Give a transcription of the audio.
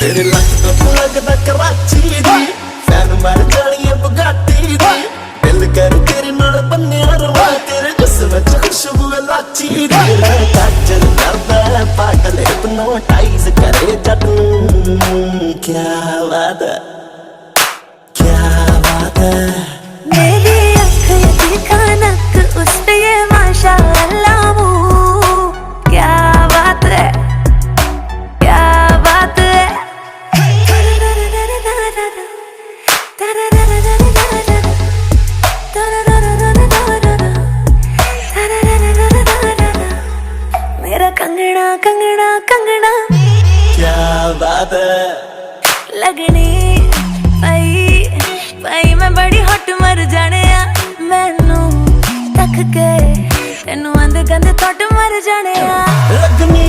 तेरे लक तो तू लगदा कराची दी, फैन मर जानी है बुगाटी दी। दिल कर तेरे नाल बन्निया रवा, तेरे जिस्म च खुशबू लाची दी। काजल करदा पागल हिप्नोटाइज करे जट नूं। क्या बात है, क्या बात है। मेरी अख दिखा नक उस पे ये माशा अल्लाह मुँह। क्या बात है, क्या बात है। मेरा कंगना कंगना कंगना, क्या बात है। लगनी भाई मैं बड़ी हट मर जाने मैनू तक के तेनू आंदे गंदे थोट मर जाने लगनी